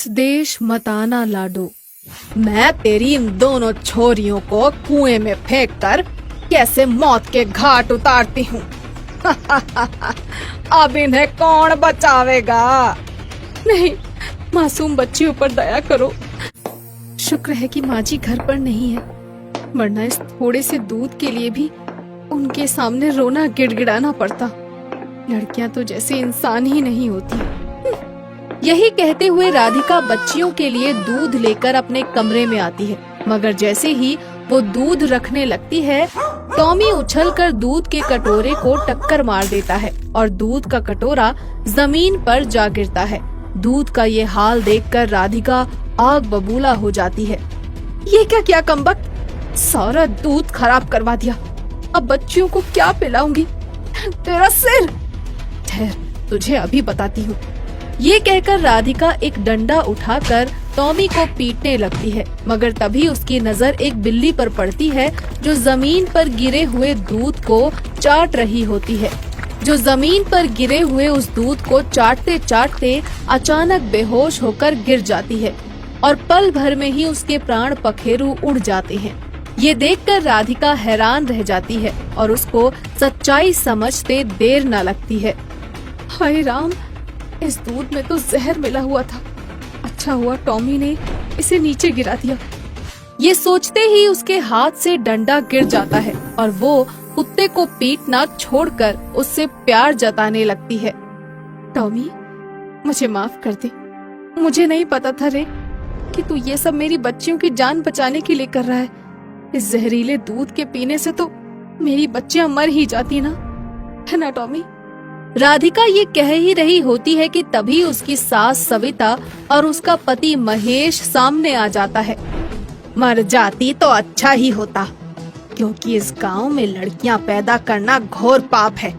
देश मत आना लाडो, मैं तेरी इन दोनों छोरियों को कुएं में फेंक कर कैसे मौत के घाट उतारती हूँ। अब इन्हें कौन बचावेगा? नहीं, मासूम बच्चियों पर दया करो। शुक्र है कि माँ जी घर पर नहीं है, वरना इस थोड़े से दूध के लिए भी उनके सामने रोना गिड़गिड़ाना पड़ता। लड़कियां तो जैसे इंसान ही नहीं होती। यही कहते हुए राधिका बच्चियों के लिए दूध लेकर अपने कमरे में आती है, मगर जैसे ही वो दूध रखने लगती है, टॉमी उछलकर दूध के कटोरे को टक्कर मार देता है और दूध का कटोरा जमीन पर जा गिरता है। दूध का ये हाल देखकर राधिका आग बबूला हो जाती है। ये क्या किया कमबख्त, सारा दूध खराब करवा दिया। अब बच्चियों को क्या पिलाऊंगी? तेरा सिर! ठहर, तुझे अभी बताती हूँ। ये कहकर राधिका एक डंडा उठाकर टॉमी को पीटने लगती है, मगर तभी उसकी नजर एक बिल्ली पर पड़ती है जो जमीन पर गिरे हुए दूध को चाट रही होती है। जो जमीन पर गिरे हुए उस दूध को चाटते चाटते अचानक बेहोश होकर गिर जाती है और पल भर में ही उसके प्राण पखेरु उड़ जाते हैं। ये देखकर राधिका हैरान रह जाती है और उसको सच्चाई समझते देर न लगती है। हाय राम, इस दूध में तो जहर मिला हुआ था। अच्छा हुआ टॉमी ने इसे नीचे गिरा दिया। ये सोचते ही उसके हाथ से डंडा गिर जाता है और वो कुत्ते को पीटना छोड़कर उससे प्यार जताने लगती है। टॉमी, मुझे माफ कर दे। मुझे नहीं पता था रे कि तू ये सब मेरी बच्चियों की जान बचाने के लिए कर रहा है। इस जहरीले दूध के पीने से तो मेरी बच्चियां मर ही जाती ना, है ना टॉमी? राधिका ये कह ही रही होती है कि तभी उसकी सास सविता और उसका पति महेश सामने आ जाता है। मर जाती तो अच्छा ही होता, क्योंकि इस गांव में लड़कियां पैदा करना घोर पाप है।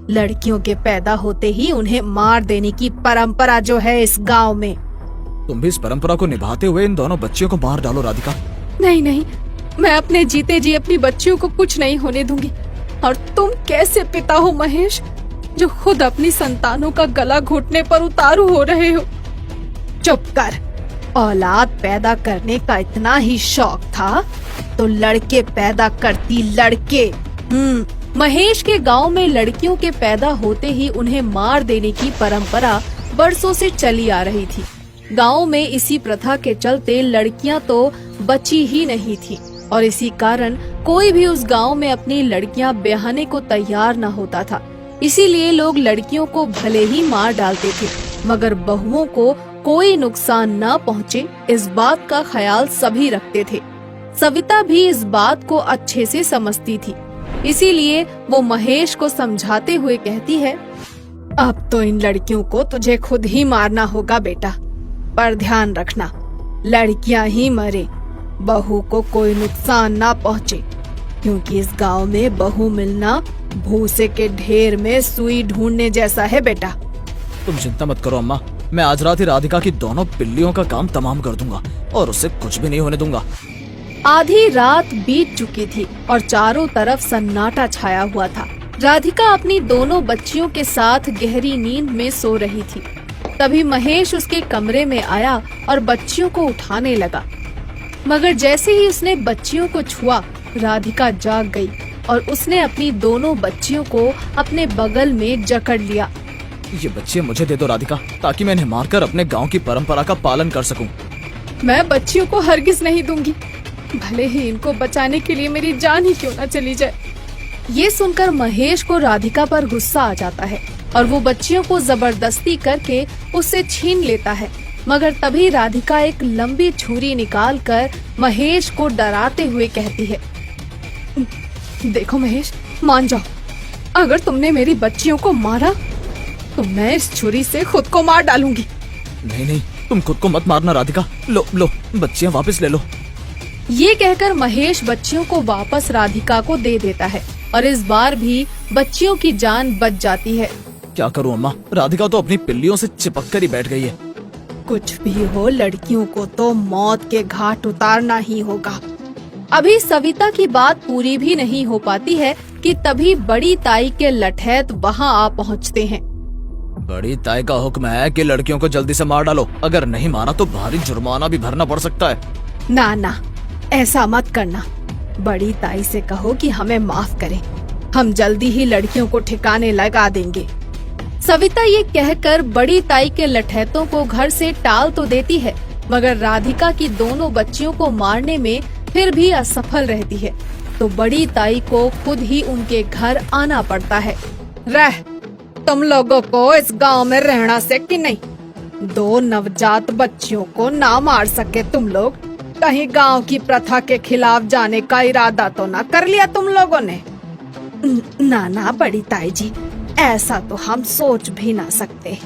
लड़कियों के पैदा होते ही उन्हें मार देने की परंपरा जो है इस गांव में। तुम भी इस परंपरा को निभाते हुए इन दोनों बच्चियों को मार डालो राधिका। नहीं नहीं, मैं अपने जीते जी अपनी बच्चियों को कुछ नहीं होने दूंगी। और तुम कैसे पिता हो महेश, जो खुद अपनी संतानों का गला घोटने पर उतारू हो रहे हो? चुप कर। औलाद पैदा करने का इतना ही शौक था तो लड़के पैदा करती, लड़के। महेश के गांव में लड़कियों के पैदा होते ही उन्हें मार देने की परंपरा बरसों से चली आ रही थी। गांव में इसी प्रथा के चलते लड़कियां तो बची ही नहीं थी और इसी कारण कोई भी उस गांव में अपनी लड़कियां ब्याहने को तैयार न होता था। इसीलिए लोग लड़कियों को भले ही मार डालते थे, मगर बहुओं को कोई नुकसान न पहुँचे इस बात का ख्याल सभी रखते थे। सविता भी इस बात को अच्छे से समझती थी, इसीलिए वो महेश को समझाते हुए कहती है, अब तो इन लड़कियों को तुझे खुद ही मारना होगा बेटा, पर ध्यान रखना लड़कियां ही मरे, बहू को कोई नुकसान ना पहुँचे, क्योंकि इस गांव में बहू मिलना भूसे के ढेर में सुई ढूंढने जैसा है बेटा। तुम चिंता मत करो अम्मा, मैं आज रात ही राधिका की दोनों पिल्लियों का काम तमाम कर दूंगा और उसे कुछ भी नहीं होने दूंगा। आधी रात बीत चुकी थी और चारों तरफ सन्नाटा छाया हुआ था। राधिका अपनी दोनों बच्चियों के साथ गहरी नींद में सो रही थी। तभी महेश उसके कमरे में आया और बच्चियों को उठाने लगा, मगर जैसे ही उसने बच्चियों को छुआ, राधिका जाग गई और उसने अपनी दोनों बच्चियों को अपने बगल में जकड़ लिया। ये बच्चे मुझे दे दो राधिका, ताकि मैं इन्हें मारकर अपने गांव की परंपरा का पालन कर सकूं। मैं बच्चियों को हरगिज नहीं दूंगी, भले ही इनको बचाने के लिए मेरी जान ही क्यों न चली जाए। ये सुनकर महेश को राधिका पर गुस्सा आ जाता है और वो बच्चियों को जबरदस्ती करके उससे छीन लेता है, मगर तभी राधिका एक लंबी छुरी निकालकर महेश को डराते हुए कहती है, देखो महेश, मान जाओ, अगर तुमने मेरी बच्चियों को मारा तो मैं इस छुरी से खुद को मार डालूंगी। नहीं नहीं, तुम खुद को मत मारना राधिका, लो लो बच्चियां वापस ले लो। ये कहकर महेश बच्चियों को वापस राधिका को दे देता है और इस बार भी बच्चियों की जान बच जाती है। क्या करूं अम्मा, राधिका तो अपनी पिल्लियों से चिपक कर ही बैठ गई है। कुछ भी हो, लड़कियों को तो मौत के घाट उतारना ही होगा। अभी सविता की बात पूरी भी नहीं हो पाती है कि तभी बड़ी ताई के लठैत वहाँ आ पहुँचते हैं। बड़ी ताई का हुक्म है कि लड़कियों को जल्दी से मार डालो, अगर नहीं मारा तो भारी जुर्माना भी भरना पड़ सकता है। ना ना, ऐसा मत करना। बड़ी ताई से कहो कि हमें माफ करे, हम जल्दी ही लड़कियों को ठिकाने लगा देंगे। सविता ये कहकर बड़ी ताई के लठैतों को घर से टाल तो देती है, मगर राधिका की दोनों बच्चियों को मारने में फिर भी असफल रहती है। तो बड़ी ताई को खुद ही उनके घर आना पड़ता है। रह, तुम लोगों को इस गांव में रहना से कि नहीं? 2 नवजात बच्चियों को ना मार सके तुम लोग? कहीं गांव की प्रथा के खिलाफ जाने का इरादा तो ना कर लिया तुम लोगों ने? ना ना बड़ी ताई जी, ऐसा तो हम सोच भी ना सकते।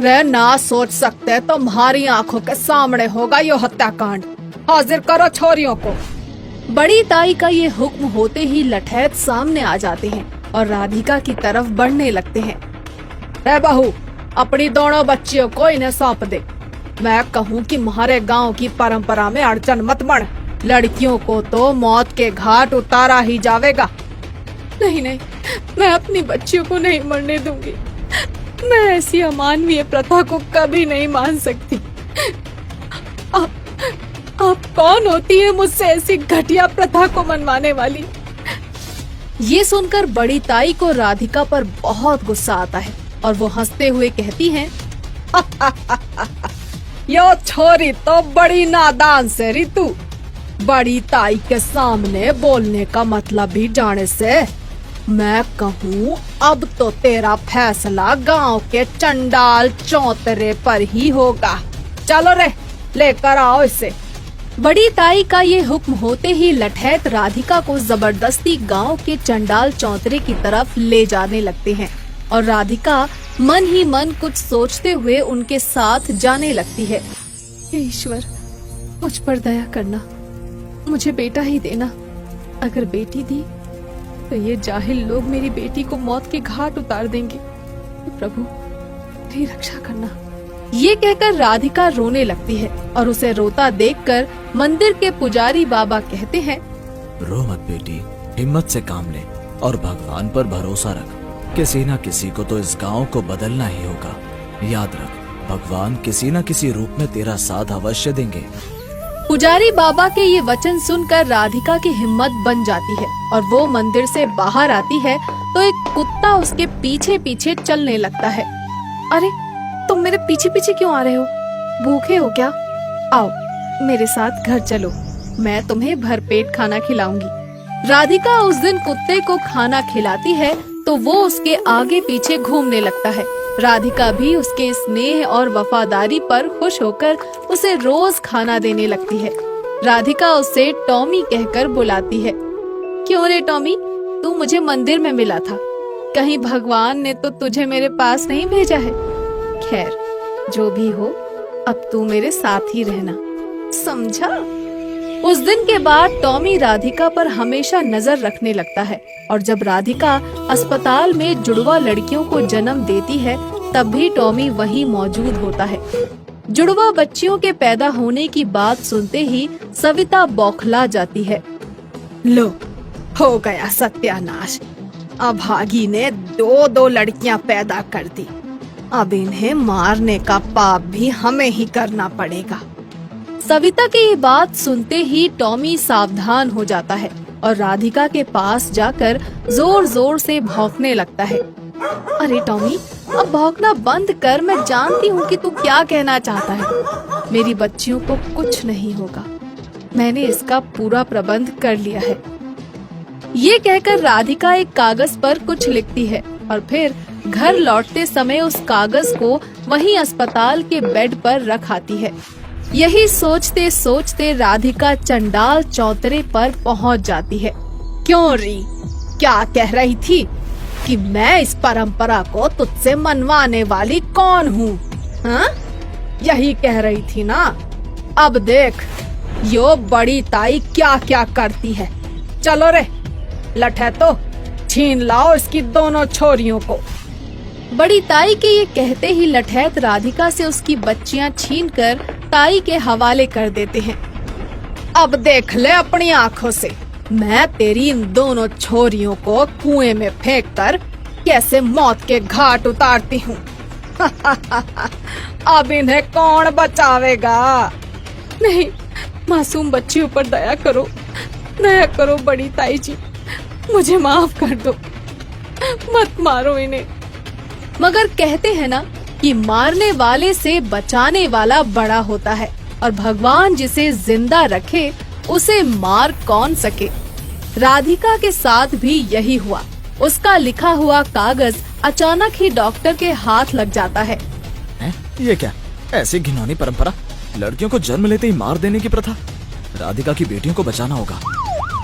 वे ना सोच सकते, तुम्हारी आंखों के सामने होगा यो हत्याकांड। हाजिर करो छोरियों को। बड़ी ताई का ये हुक्म होते ही लठैत सामने आ जाते हैं और राधिका की तरफ बढ़ने लगते हैं। रे बहू, अपनी दोनों बच्चियों को इन्हें सौंप दे। मैं कहूँ कि हमारे गांव की परंपरा में अड़चन मत बन, लड़कियों को तो मौत के घाट उतारा ही जाएगा। नहीं नहीं, मैं अपनी बच्चियों को नहीं मरने दूंगी। मैं ऐसी अमानवीय प्रथा को कभी नहीं मान सकती। आप कौन होती है मुझसे ऐसी घटिया प्रथा को मनवाने वाली? ये सुनकर बड़ी ताई को राधिका पर बहुत गुस्सा आता है और वो हंसते हुए कहती हैं, यो छोरी तो बड़ी नादान से रितु, बड़ी ताई के सामने बोलने का मतलब भी जाने से। मैं कहूँ अब तो तेरा फैसला गांव के चंडाल चौतरे पर ही होगा। चलो रे, लेकर आओ इसे। बड़ी ताई का ये हुक्म होते ही लठैत राधिका को जबरदस्ती गांव के चंडाल चौतरे की तरफ ले जाने लगते हैं और राधिका मन ही मन कुछ सोचते हुए उनके साथ जाने लगती है। ईश्वर, मुझ पर दया करना, मुझे बेटा ही देना। अगर बेटी दी तो ये जाहिल लोग मेरी बेटी को मौत के घाट उतार देंगे। प्रभु, मेरी रक्षा करना। ये कहकर राधिका रोने लगती है और उसे रोता देखकर मंदिर के पुजारी बाबा कहते हैं, रो मत बेटी, हिम्मत से काम ले और भगवान पर भरोसा रख। किसी न किसी को तो इस गांव को बदलना ही होगा। याद रख, भगवान किसी न किसी रूप में तेरा साथ अवश्य देंगे। पुजारी बाबा के ये वचन सुनकर राधिका की हिम्मत बन जाती है और वो मंदिर से बाहर आती है तो एक कुत्ता उसके पीछे पीछे चलने लगता है। अरे, तुम मेरे पीछे पीछे क्यों आ रहे हो? भूखे हो क्या? आओ मेरे साथ घर चलो, मैं तुम्हें भरपेट खाना खिलाऊंगी। राधिका उस दिन कुत्ते को खाना खिलाती है तो वो उसके आगे पीछे घूमने लगता है। राधिका भी उसके स्नेह और वफादारी पर खुश होकर उसे रोज खाना देने लगती है। राधिका उसे टॉमी कहकर बुलाती है। क्यों रे टॉमी, तू मुझे मंदिर में मिला था, कहीं भगवान ने तो तुझे मेरे पास नहीं भेजा है? खैर, जो भी हो, अब तू मेरे साथ ही रहना, समझा? उस दिन के बाद टॉमी राधिका पर हमेशा नजर रखने लगता है और जब राधिका अस्पताल में जुड़वा लड़कियों को जन्म देती है तब भी टॉमी वहीं मौजूद होता है। जुड़वा बच्चियों के पैदा होने की बात सुनते ही सविता बौखला जाती है। लो, हो गया सत्यानाश। अभागी ने 2 लड़कियां पैदा कर दी। अब इन्हें मारने का पाप भी हमें ही करना पड़ेगा। सविता की ये बात सुनते ही टॉमी सावधान हो जाता है और राधिका के पास जाकर जोर जोर से भौंकने लगता है। अरे टॉमी, अब भौंकना बंद कर, मैं जानती हूँ कि तू क्या कहना चाहता है। मेरी बच्चियों को कुछ नहीं होगा, मैंने इसका पूरा प्रबंध कर लिया है। ये कहकर राधिका एक कागज पर कुछ लिखती है और फिर घर लौटते समय उस कागज को वहीं अस्पताल के बेड पर रख आती है। यही सोचते सोचते राधिका चंडाल चौतरे पर पहुंच जाती है। क्यों री, क्या कह रही थी कि मैं इस परंपरा को तुझसे मनवाने वाली कौन हूँ? हाँ, यही कह रही थी ना? अब देख, यो बड़ी ताई क्या क्या करती है। चलो रे, लठे तो छीन लाओ इसकी दोनों छोरियों को। बड़ी ताई के ये कहते ही लठैत राधिका से उसकी बच्चियां छीनकर ताई के हवाले कर देते हैं। अब देख ले अपनी आंखों से, मैं तेरी इन दोनों छोरियों को कुएं में फेंककर कैसे मौत के घाट उतारती हूँ। अब इन्हें कौन बचावेगा? नहीं, मासूम बच्चियों पर दया करो बड़ी ताई जी, मुझे माफ कर दो, मत मारो इन्हें। मगर कहते हैं ना कि मारने वाले से बचाने वाला बड़ा होता है, और भगवान जिसे जिंदा रखे उसे मार कौन सके। राधिका के साथ भी यही हुआ। उसका लिखा हुआ कागज अचानक ही डॉक्टर के हाथ लग जाता है। हैं? ये क्या ऐसी घिनौनी परंपरा? लड़कियों को जन्म लेते ही मार देने की प्रथा। राधिका की बेटियों को बचाना होगा।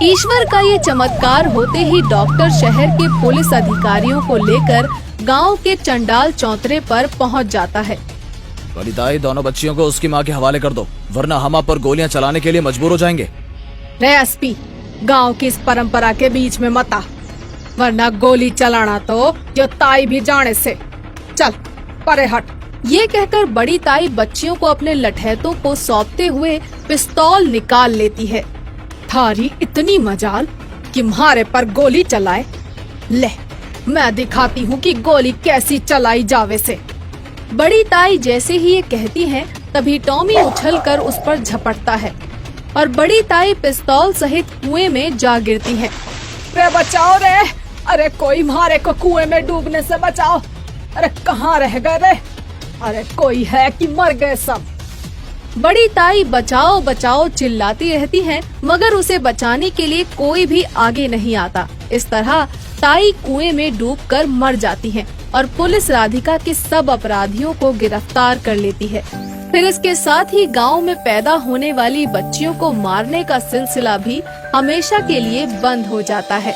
ईश्वर का ये चमत्कार होते ही डॉक्टर शहर के पुलिस अधिकारियों को लेकर गांव के चंडाल चौतरे पर पहुंच जाता है। बड़ी ताई, दोनों बच्चियों को उसकी माँ के हवाले कर दो, वरना हम आप पर गोलियां चलाने के लिए मजबूर हो जाएंगे। रे एसपी, गांव की इस परंपरा के बीच में मत आ, वरना गोली चलाना तो जो ताई भी जाने से। चल परे हट। ये कहकर बड़ी ताई बच्चियों को अपने लठैतों को सौंपते हुए पिस्तौल निकाल लेती है। थारी इतनी मजाल कि मारे पर गोली चलाए। ले, मैं दिखाती हूँ कि गोली कैसी चलाई जावे से। बड़ी ताई जैसे ही ये कहती है, तभी टॉमी उछलकर उस पर झपटता है और बड़ी ताई पिस्तौल सहित कुएं में जा गिरती है। रे बचाओ रे! अरे कोई मारे को कुएं में डूबने से बचाओ! अरे कहाँ रह गए रे? अरे कोई है कि मर गए सब? बड़ी ताई बचाओ बचाओ चिल्लाती रहती है, मगर उसे बचाने के लिए कोई भी आगे नहीं आता। इस तरह ताई कुएं में डूबकर मर जाती है और पुलिस राधिका के सब अपराधियों को गिरफ्तार कर लेती है। फिर इसके साथ ही गांव में पैदा होने वाली बच्चियों को मारने का सिलसिला भी हमेशा के लिए बंद हो जाता है।